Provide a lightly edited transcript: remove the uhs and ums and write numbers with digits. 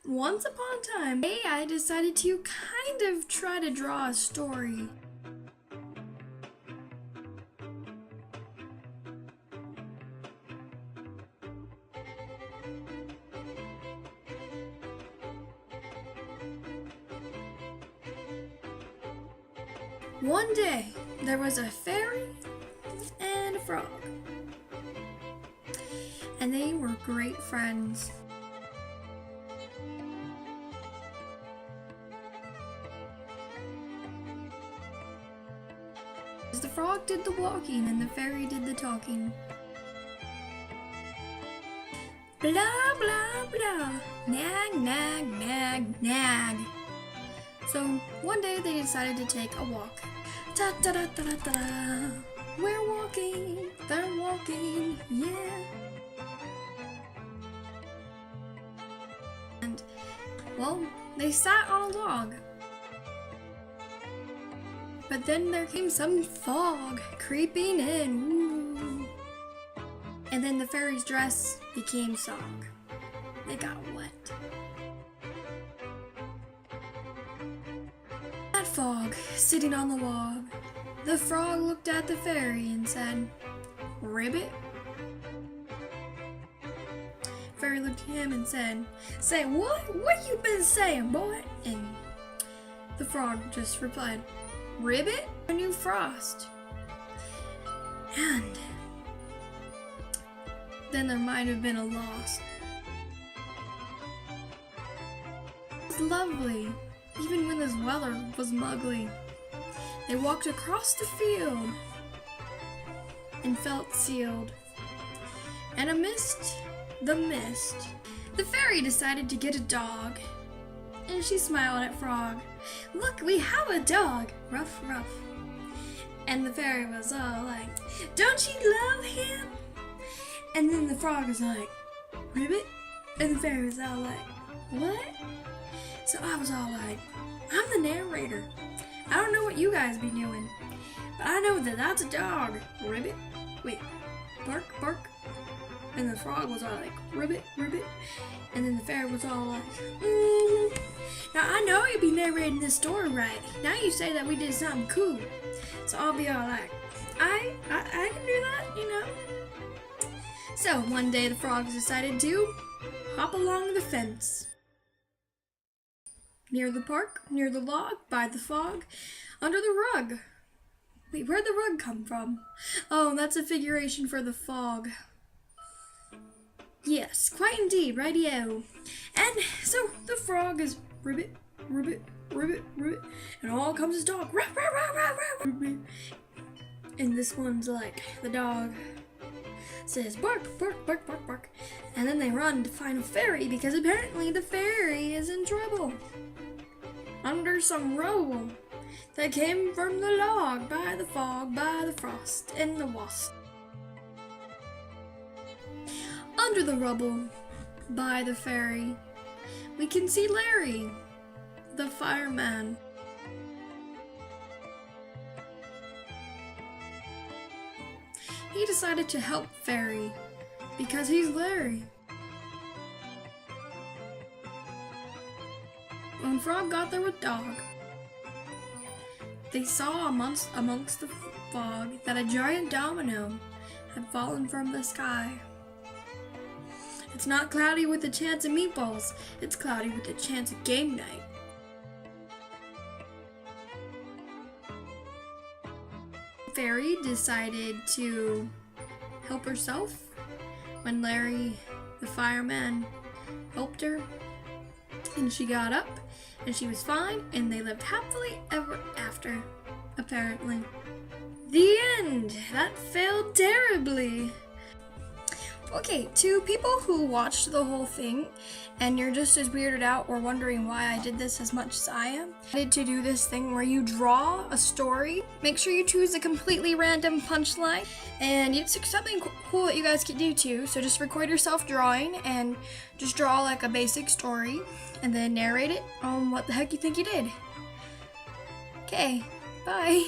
Once upon a time, I decided to kind of try to draw a story. One day, there was a fairy and a frog, and they were great friends. The frog did the walking and the fairy did the talking. Blah, blah, blah. Nag, nag, nag, nag. So one day they decided to take a walk. Ta ta da ta da ta da. We're walking, they're walking, yeah. And, well, they sat on a log. But then there came some fog creeping in, ooh. And then the fairy's dress became sog. They got wet. That fog, sitting on the log, the frog looked at the fairy and said, "Ribbit?" Fairy looked at him and said, "Say what? What you been saying, boy?" And the frog just replied, "Ribbit? A new frost." And then there might have been a loss. It was lovely, even when this weather was muggly. They walked across the field and felt sealed. And amidst the mist, the fairy decided to get a dog. And she smiled at Frog. "Look, we have a dog, ruff, ruff." And the fairy was all like, "Don't you love him?" And then the frog was like, "Ribbit?" And the fairy was all like, "What?" So I was all like, I'm the narrator. I don't know what you guys be doing, but I know that that's a dog. Ribbit? Wait, bark, bark. And the frog was all like, "Ribbit, ribbit." And then the fairy was all like, Now I know you be narrating this story right. Now you say that we did something cool. So I'll be all like, I can do that, you know. So one day the frogs decided to hop along the fence. Near the park, near the log, by the fog, under the rug. Wait, where'd the rug come from? Oh, that's a figuration for the fog. Yes, quite indeed, rightio. And so the frog is ribbit, ribbit, ribbit, ribbit, and all comes his dog. Rah, rah, rah, rah, rah, rah. And this one's like, the dog says bark, bark, bark, bark, bark. And then they run to find a fairy because apparently the fairy is in trouble. Under some rubble that came from the log, by the fog, by the frost, and the wasp. Under the rubble, by the fairy, we can see Larry, the fireman. He decided to help Fairy because he's Larry. When Frog got there with Dog, they saw amongst the fog that a giant domino had fallen from the sky. It's not cloudy with a chance of meatballs, it's cloudy with a chance of game night. Fairy decided to help herself when Larry, the fireman, helped her, and she got up and she was fine, and they lived happily ever after, apparently. The end! That failed terribly. Okay, to people who watched the whole thing and you're just as weirded out or wondering why I did this as much as I am, I decided to do this thing where you draw a story. Make sure you choose a completely random punchline, and it's something cool that you guys can do too. So just record yourself drawing and just draw like a basic story and then narrate it on what the heck you think you did. Okay, bye.